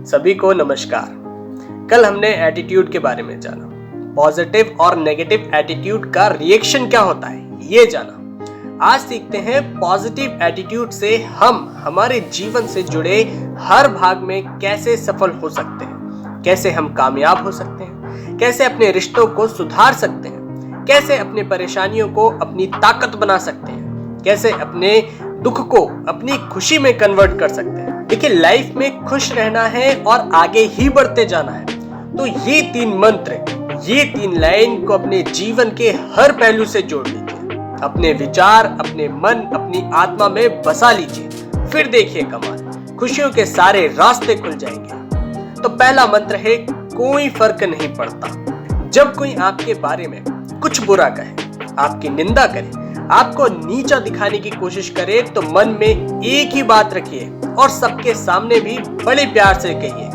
सभी को नमस्कार। कल हमने एटीट्यूड के बारे में जाना, पॉजिटिव और नेगेटिव एटीट्यूड का रिएक्शन क्या होता है ये जाना। आज सीखते हैं पॉजिटिव एटीट्यूड से हम हमारे जीवन से जुड़े हर भाग में कैसे सफल हो सकते हैं, कैसे हम कामयाब हो सकते हैं, कैसे अपने रिश्तों को सुधार सकते हैं, कैसे अपने परेशानियों को अपनी ताकत बना सकते हैं, कैसे अपने दुख को अपनी खुशी में कन्वर्ट कर सकते हैं। देखिए, लाइफ में खुश रहना है और आगे ही बढ़ते जाना है तो ये 3 मंत्र, ये 3 लाइन को अपने जीवन के हर पहलू से जोड़ लीजिए। अपने विचार, अपने मन, अपनी आत्मा में बसा लीजिए, फिर देखिए कमाल, खुशियों के सारे रास्ते खुल जाएंगे। तो पहला मंत्र है, कोई फर्क नहीं पड़ता। जब कोई आपके बारे में कुछ बुरा कहे, आपकी निंदा करे, आपको नीचा दिखाने की कोशिश करे तो मन में एक ही बात रखिए और सबके सामने भी बड़े प्यार से कहिए,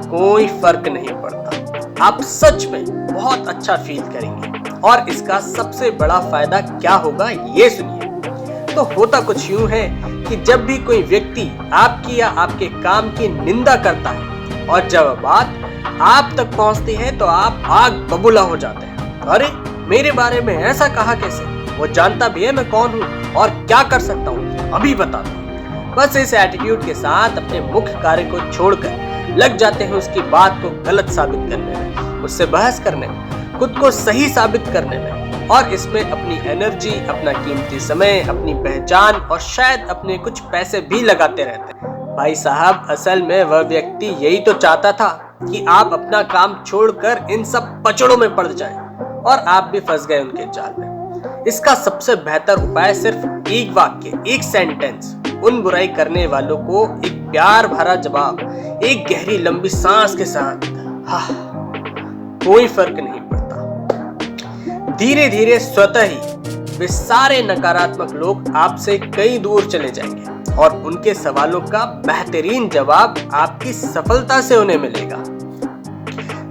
कोई फर्क नहीं पड़ता। आप सच में बहुत अच्छा फील करेंगे और इसका सबसे बड़ा फायदा क्या होगा ये सुनिए। तो होता कुछ यूं है कि जब भी कोई व्यक्ति आपकी या आपके काम की निंदा करता है और जब बात आप तक पहुंचती है तो आप आग बबूला हो जाते हैं। अरे, मेरे बारे में ऐसा कहा कैसे? वो जानता भी है मैं कौन हूँ और क्या कर सकता हूँ, अभी बताता हूँ। बस इस एटीट्यूड के साथ अपने मुख्य कार्य को छोड़कर लग जाते हैं उसकी बात को गलत साबित करने में, उससे बहस करने में, खुद को सही साबित करने में, और इसमें अपनी एनर्जी, अपना कीमती समय, अपनी पहचान और शायद अपने कुछ पैसे भी लगाते रहते हैं। भाई साहब, असल में वह व्यक्ति यही तो चाहता था कि आप अपना काम छोड़कर इन सब पचड़ों में पड़ जाएं और आप भी फंस गए उनके जाल में। इसका सबसे बेहतर उपाय सिर्फ एक वाक्य, एक सेंटेंस, उन बुराई करने वालों को एक प्यार भरा जवाब, एक गहरी लंबी सांस के साथ, हाँ, कोई फर्क नहीं पड़ता। धीरे धीरे स्वतः ही वे सारे नकारात्मक लोग आपसे कई दूर चले जाएंगे और उनके सवालों का बेहतरीन जवाब आपकी सफलता से उन्हें मिलेगा।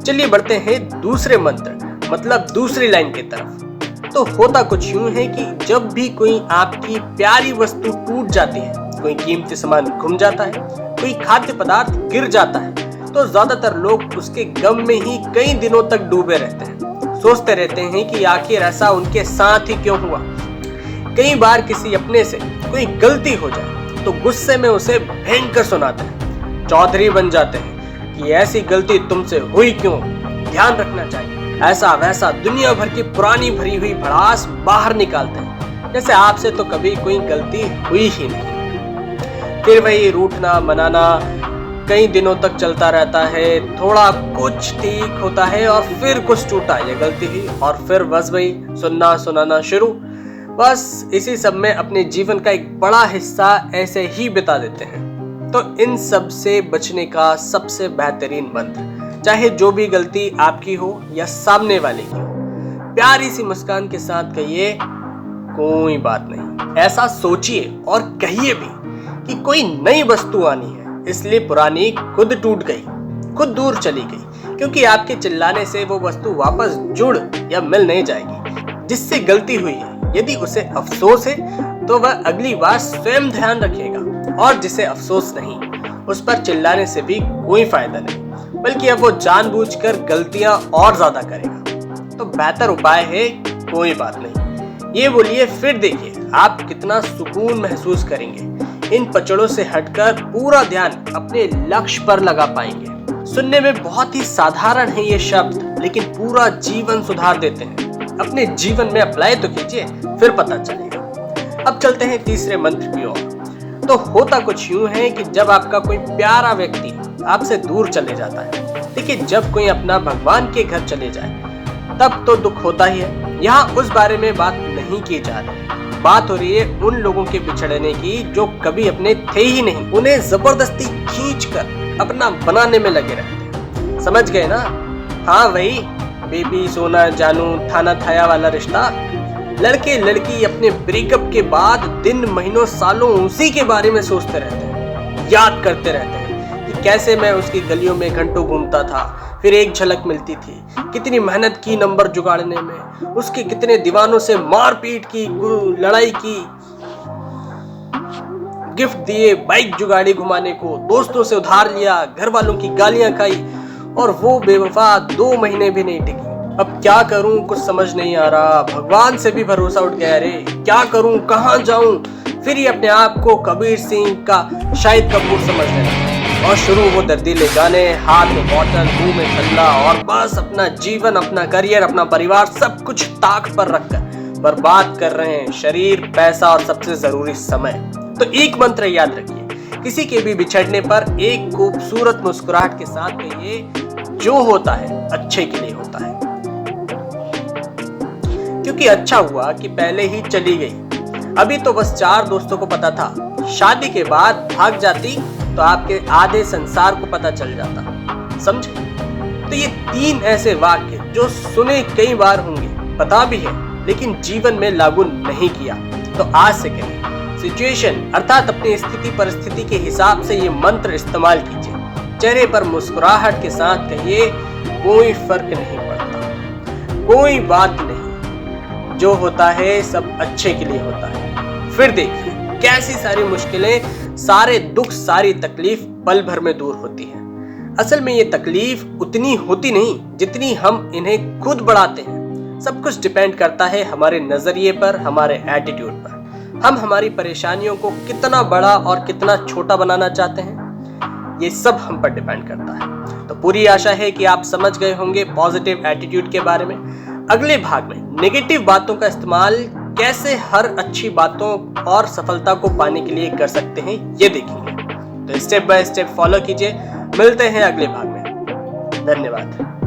चलिए बढ़ते हैं दूसरे मंत्र, मतलब दूसरी लाइन की तरफ। तो होता कुछ यूं है कि जब भी कोई आपकी प्यारी वस्तु टूट जाती है, कोई कीमती सामान गुम जाता है, कोई खाद्य पदार्थ गिर जाता है, तो ज्यादातर लोग उसके गम में ही कई दिनों तक डूबे रहते हैं। सोचते रहते हैं कि आखिर ऐसा उनके साथ ही क्यों हुआ। कई बार किसी अपने से कोई गलती हो जाए तो गुस्से में उसे भयंकर सुनाते हैं, चौधरी बन जाते हैं कि ऐसी गलती तुमसे हुई क्यों, ध्यान रखना चाहिए, ऐसा वैसा दुनिया भर की पुरानी भरी हुई भड़ास बाहर निकालते हैं, जैसे आपसे तो कभी कोई गलती हुई ही नहीं। फिर वही रूठना मनाना कई दिनों तक चलता रहता है। थोड़ा कुछ ठीक होता है और फिर कुछ टूटा, ये गलती ही, और फिर बस वही सुनना सुनाना शुरू। बस इसी सब में अपने जीवन का एक बड़ा हिस्सा ऐसे ही बिता देते हैं। तो इन सब से बचने का सबसे बेहतरीन मंत्र, चाहे जो भी गलती आपकी हो या सामने वाले की हो, प्यारी सी मुस्कान के साथ कहिए, कोई बात नहीं। ऐसा सोचिए और कहिए भी कि कोई नई वस्तु आनी है, इसलिए पुरानी खुद टूट गई, खुद दूर चली गई, क्योंकि आपके चिल्लाने से वो वस्तु वापस जुड़ या मिल नहीं जाएगी। जिससे गलती हुई है, यदि उसे अफसोस है तो वह अगली बार स्वयं ध्यान रखेगा, और जिसे अफसोस नहीं, उस पर चिल्लाने से भी कोई फायदा नहीं, बल्कि अब वो जानबूझकर गलतियां और ज्यादा करेगा। तो बेहतर उपाय है, कोई बात नहीं, ये बोलिए, फिर देखिए आप कितना सुकून महसूस करेंगे। इन पचड़ों से हटकर पूरा ध्यान अपने लक्ष्य पर लगा पाएंगे। सुनने में बहुत ही साधारण है ये शब्द, लेकिन पूरा जीवन सुधार देते हैं। अपने जीवन में अप्लाई तो कीजिए, फिर पता चलेगा। अब चलते हैं तीसरे मंत्र की ओर। तो होता कुछ यूं है कि जब आपका कोई प्यारा व्यक्ति आपसे दूर चले जाता है, देखिए, जब कोई अपना भगवान के घर चले जाए तब तो दुख होता ही है। यहाँ उस बारे में बात नहीं की जा रही, बात हो रही है उन लोगों के बिछड़ने की जो कभी अपने थे ही नहीं, उन्हें जबरदस्ती खींचकर अपना बनाने में लगे रहते हैं। समझ गए ना? हाँ, वही बेबी सोना जानू थाना थाया वाला रिश्ता। लड़के लड़की अपने ब्रेकअप के बाद दिन महीनों सालों उसी के बारे में सोचते रहते हैं, याद करते रहते हैं कि कैसे मैं उसकी गलियों में घंटों घूमता था, फिर एक झलक मिलती थी, कितनी मेहनत की नंबर जुगाड़ने में, उसके कितने दीवानों से मारपीट की, लड़ाई की, गिफ्ट दिए बाइक जुगाड़ी घुमाने को, दोस्तों से उधार लिया, घर वालों की गालियां खाई और वो बेवफा 2 महीने भी नहीं टिकी। अब क्या करूं कुछ समझ नहीं आ रहा, भगवान से भी भरोसा उठ गया रे, क्या करूं कहां जाऊं। फिर ही अपने आप को कबीर सिंह का शाहिद कपूर समझने लगा और शुरू वो दर्दीले गाने, हाथ में बॉटल, मुंह में छल्ला और बस अपना जीवन, अपना करियर, अपना परिवार सब कुछ ताक पर रखकर बर्बाद कर रहे हैं, शरीर, पैसा और सबसे जरूरी समय। तो एक मंत्र याद रखिए, किसी के भी बिछड़ने पर एक खूबसूरत मुस्कुराहट के साथ कहिए, जो होता है अच्छे के लिए होता है। क्योंकि अच्छा हुआ कि पहले ही चली गई। अभी तो बस 4 दोस्तों को पता था, शादी के बाद भाग जाती तो आपके आधे संसार को पता चल जाता। समझे? तो ये 3 ऐसे वाक्य जो सुने कई बार होंगे, पता भी है लेकिन जीवन में लागू नहीं किया, तो आज से करिए। सिचुएशन अर्थात अपनी स्थिति परिस्थिति के हिसाब से ये मंत्र इस्तेमाल कीजिए। चेहरे पर मुस्कुराहट के साथ कहिए, कोई फर्क नहीं पड़ता, कोई बात नहीं, जो होता है सब अच्छे के लिए होता है। फिर देखिए कैसी सारी मुश्किलें, सारे दुख, सारी तकलीफ पल भर में दूर होती है। असल में ये तकलीफ उतनी होती नहीं जितनी हम इन्हें खुद बढ़ाते हैं। सब कुछ डिपेंड करता है हमारे नजरिए पर, हमारे एटीट्यूड पर। हम हमारी परेशानियों को कितना बड़ा और कितना छोटा बनाना चाहते हैं, ये सब हम पर डिपेंड करता है। तो पूरी आशा है कि आप समझ गए होंगे पॉजिटिव एटीट्यूड के बारे में। अगले भाग में नेगेटिव बातों का इस्तेमाल कैसे हर अच्छी बातों और सफलता को पाने के लिए कर सकते हैं, ये देखेंगे। तो स्टेप बाय स्टेप फॉलो कीजिए। मिलते हैं अगले भाग में। धन्यवाद।